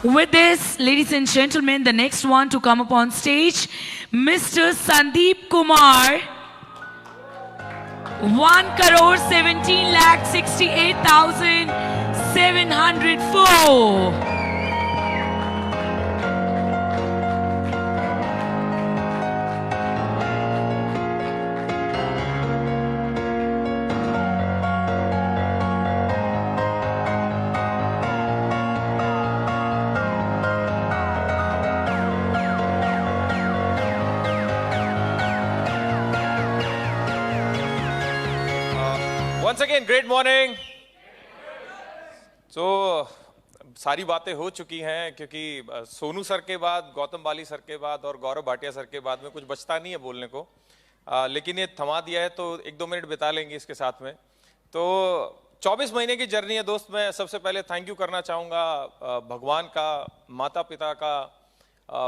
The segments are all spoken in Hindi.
With this, ladies and gentlemen, the next one to come up on stage, Mr. Sandeep Kumar. 1,17,68,704. Once again, great morning. सारी बातें हो चुकी हैं क्योंकि सोनू सर के बाद, गौतम बाली सर के बाद और गौरव भाटिया सर के बाद में कुछ बचता नहीं है बोलने को, लेकिन ये थमा दिया है तो 1-2 मिनट बिता लेंगे इसके साथ में। तो 24 महीने की जर्नी है दोस्त। मैं सबसे पहले थैंक यू करना चाहूँगा भगवान का, माता पिता का,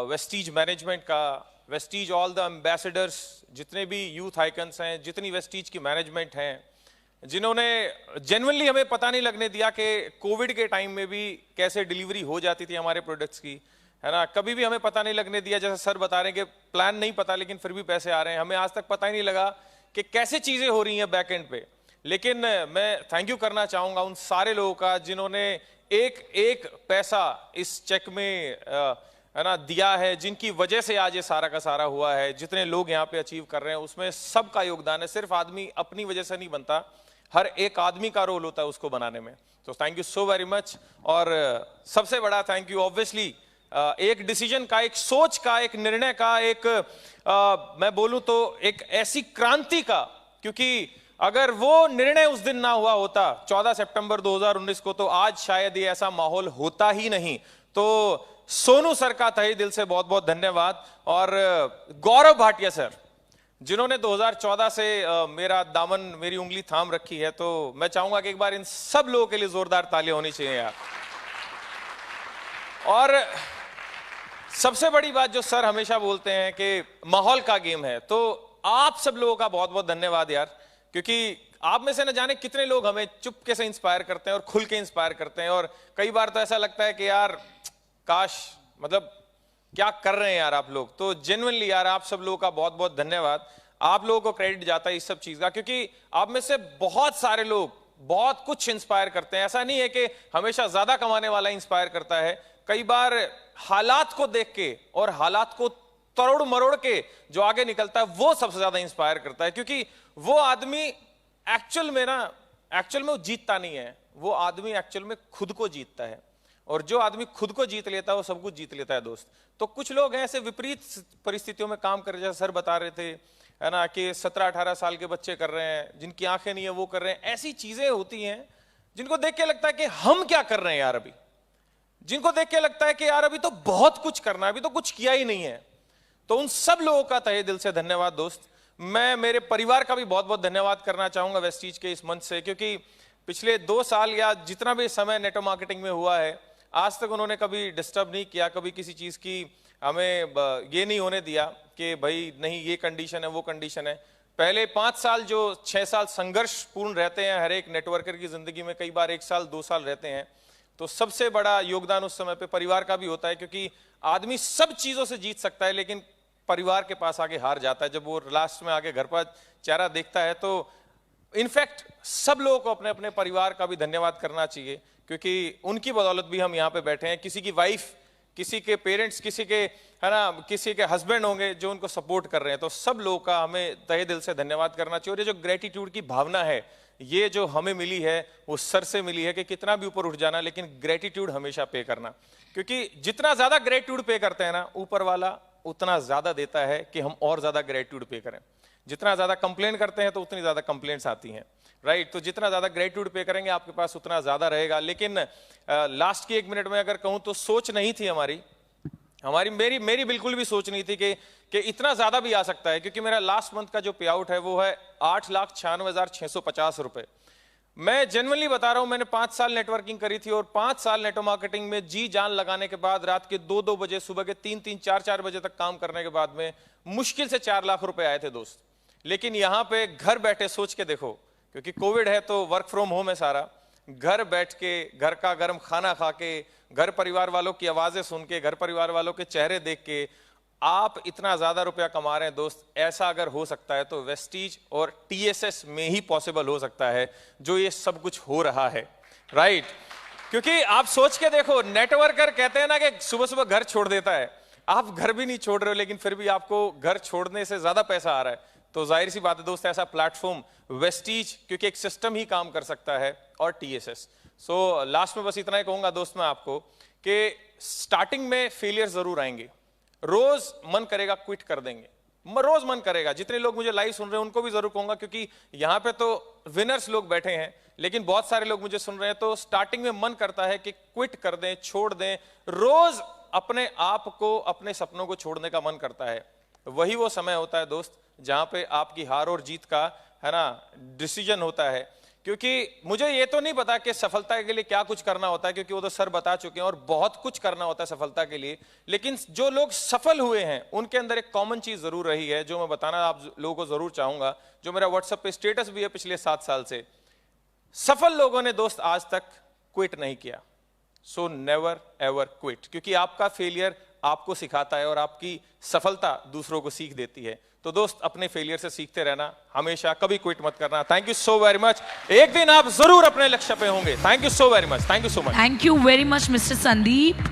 वेस्टीज मैनेजमेंट का, वेस्टीज ऑल द एम्बेसडर्स, जितने भी यूथ आइकन्स हैं, जितनी वेस्टीज की मैनेजमेंट हैं, जिन्होंने जेन्युइनली हमें पता नहीं लगने दिया कि कोविड के टाइम में भी कैसे डिलीवरी हो जाती थी हमारे प्रोडक्ट्स की, है ना। कभी भी हमें पता नहीं लगने दिया, जैसे सर बता रहे हैं कि प्लान नहीं पता लेकिन फिर भी पैसे आ रहे हैं। हमें आज तक पता ही नहीं लगा कि कैसे चीजें हो रही हैं बैक एंड पे। लेकिन मैं थैंक यू करना चाहूंगा उन सारे लोगों का जिन्होंने एक एक पैसा इस चेक में है ना दिया है, जिनकी वजह से आज ये सारा का सारा हुआ है। जितने लोग यहाँ पे अचीव कर रहे हैं उसमें सबका योगदान है। सिर्फ आदमी अपनी वजह से नहीं बनता, हर एक आदमी का रोल होता है उसको बनाने में। तो thank you so very much. और सबसे बड़ा थैंक यू ऑब्वियसली एक डिसीजन का, एक सोच का, एक निर्णय का, एक मैं बोलूं तो एक ऐसी क्रांति का, क्योंकि अगर वो निर्णय उस दिन ना हुआ होता 14 सितंबर 2019 को, तो आज शायद ये ऐसा माहौल होता ही नहीं। तो सोनू सर का तहे दिल से बहुत बहुत धन्यवाद। और गौरव भाटिया सर जिन्होंने 2014 से मेरा दामन, मेरी उंगली थाम रखी है, तो मैं चाहूंगा कि एक बार इन सब लोगों के लिए जोरदार तालियां होनी चाहिए यार। और सबसे बड़ी बात जो सर हमेशा बोलते हैं कि माहौल का गेम है, तो आप सब लोगों का बहुत बहुत धन्यवाद यार, क्योंकि आप में से न जाने कितने लोग हमें चुपके से इंस्पायर करते हैं और खुल के इंस्पायर करते हैं। और कई बार तो ऐसा लगता है कि यार काश, मतलब क्या कर रहे हैं यार आप लोग। तो जेन्युइनली यार आप सब लोगों का बहुत बहुत धन्यवाद। आप लोगों को क्रेडिट जाता है इस सब चीज का, क्योंकि आप में से बहुत सारे लोग बहुत कुछ इंस्पायर करते हैं। ऐसा नहीं है कि हमेशा ज्यादा कमाने वाला इंस्पायर करता है, कई बार हालात को देख के और हालात को तोड़ मरोड़ के जो आगे निकलता है वो सबसे ज्यादा इंस्पायर करता है। क्योंकि वो आदमी एक्चुअल में वो जीतता नहीं है, वो आदमी एक्चुअल में खुद को जीतता है। और जो आदमी खुद को जीत लेता है वो सब कुछ जीत लेता है दोस्त। तो कुछ लोग हैं ऐसे विपरीत परिस्थितियों में काम कर रहे हैं, जैसे सर बता रहे थे, है ना, कि 17-18 साल के बच्चे कर रहे हैं, जिनकी आंखें नहीं है वो कर रहे हैं। ऐसी चीजें होती हैं जिनको देख के लगता है कि हम क्या कर रहे हैं यार अभी, जिनको देख के लगता है कि यार अभी तो बहुत कुछ करना है, अभी तो कुछ किया ही नहीं है। तो उन सब लोगों का तहे दिल से धन्यवाद दोस्त। मैं मेरे परिवार का भी बहुत बहुत धन्यवाद करना चाहूंगा वेस्टीज के इस मंच से, क्योंकि पिछले 2 साल या जितना भी समय नेटवर्क मार्केटिंग में हुआ है, आज तक उन्होंने कभी डिस्टर्ब नहीं किया, कभी किसी चीज की हमें ये नहीं होने दिया कि भाई नहीं ये कंडीशन है वो कंडीशन है। पहले 5 साल जो 6 साल संघर्षपूर्ण रहते हैं हर एक नेटवर्कर की जिंदगी में, कई बार 1 साल 2 साल रहते हैं, तो सबसे बड़ा योगदान उस समय पे परिवार का भी होता है। क्योंकि आदमी सब चीजों से जीत सकता है लेकिन परिवार के पास आगे हार जाता है। जब वो लास्ट में आगे घर पर चेहरा देखता है, तो इनफैक्ट सब लोगों को अपने अपने परिवार का भी धन्यवाद करना चाहिए, क्योंकि उनकी बदौलत भी हम यहाँ पे बैठे हैं। किसी की वाइफ, किसी के पेरेंट्स, किसी के, है ना, किसी के हस्बैंड होंगे जो उनको सपोर्ट कर रहे हैं। तो सब लोगों का हमें तहे दिल से धन्यवाद करना चाहिए। और ये जो ग्रेटिट्यूड की भावना है, ये जो हमें मिली है वो सर से मिली है कि कितना भी ऊपर उठ जाना लेकिन ग्रेटिट्यूड हमेशा पे करना। क्योंकि जितना ज्यादा ग्रेटिट्यूड पे करते हैं ना, ऊपर वाला उतना ज्यादा देता है कि हम और ज्यादा ग्रेटिट्यूड पे करें। जितना ज्यादा कंप्लेन करते हैं तो उतनी ज्यादा कंप्लेंट्स आती हैं, राइट। तो जितना ज्यादा ग्रेटिट्यूड पे करेंगे आपके पास उतना ज्यादा रहेगा। लेकिन लास्ट की 1 मिनट में अगर कहूं तो सोच नहीं थी हमारी मेरी बिल्कुल भी सोच नहीं थी कि इतना ज्यादा भी आ सकता है। क्योंकि मेरा लास्ट मंथ का जो पे आउट है वो है 8,96,650 रुपए। मैं जेन्युइनली बता रहा हूं, मैंने 5 साल नेटवर्किंग करी थी और 5 साल नेटवर्क मार्केटिंग में जी जान लगाने के बाद, रात के 2-2 बजे, सुबह के 3-3, 4-4 बजे तक काम करने के बाद में मुश्किल से 4 लाख रुपए आए थे दोस्त। लेकिन यहां पे घर बैठे सोच के देखो, क्योंकि कोविड है तो वर्क फ्रॉम होम है सारा, घर बैठ के घर का गर्म खाना खा के घर परिवार वालों की आवाजें सुन के, घर परिवार वालों के चेहरे देख के आप इतना ज्यादा रुपया कमा रहे हैं दोस्त। ऐसा अगर हो सकता है तो वेस्टीज और टीएसएस में ही पॉसिबल हो सकता है जो ये सब कुछ हो रहा है, राइट? क्योंकि आप सोच के देखो, नेटवर्कर कहते हैं ना कि सुबह सुबह घर छोड़ देता है, आप घर भी नहीं छोड़ रहे हो लेकिन फिर भी आपको घर छोड़ने से ज्यादा पैसा आ रहा है। तो जाहिर सी बात है दोस्त, ऐसा प्लेटफॉर्म वेस्टीज, क्योंकि एक सिस्टम ही काम कर सकता है, और टीएसएस। सो लास्ट में बस इतना ही कहूंगा दोस्त मैं आपको कि स्टार्टिंग में फेलियर जरूर आएंगे, रोज मन करेगा क्विट कर देंगे, रोज मन करेगा। जितने लोग मुझे लाइव सुन रहे हैं उनको भी जरूर कहूंगा, क्योंकि यहां पे तो विनर्स लोग बैठे हैं, लेकिन बहुत सारे लोग मुझे सुन रहे हैं, तो स्टार्टिंग में मन करता है कि क्विट कर दें, छोड़ दें, रोज अपने आप को, अपने सपनों को छोड़ने का मन करता है। वही वो समय होता है दोस्त जहां पे आपकी हार और जीत का, है ना, डिसीजन होता है। क्योंकि मुझे ये तो नहीं पता कि सफलता के लिए क्या कुछ करना होता है, क्योंकि वो तो सर बता चुके हैं, और बहुत कुछ करना होता है सफलता के लिए। लेकिन जो लोग सफल हुए हैं उनके अंदर एक कॉमन चीज जरूर रही है, जो मैं बताना आप लोगों को जरूर चाहूंगा, जो मेरा व्हाट्सएप पे स्टेटस भी है पिछले 7 साल से। सफल लोगों ने दोस्त आज तक क्विट नहीं किया। सो नेवर एवर क्विट, क्योंकि आपका फेलियर आपको सिखाता है और आपकी सफलता दूसरों को सीख देती है। तो दोस्त अपने फेलियर से सीखते रहना, हमेशा कभी क्विट मत करना। Thank you so very much. एक दिन आप जरूर अपने लक्ष्य पे होंगे। Thank you so very much. Thank you so much. Thank you very much, Mr. Sandeep.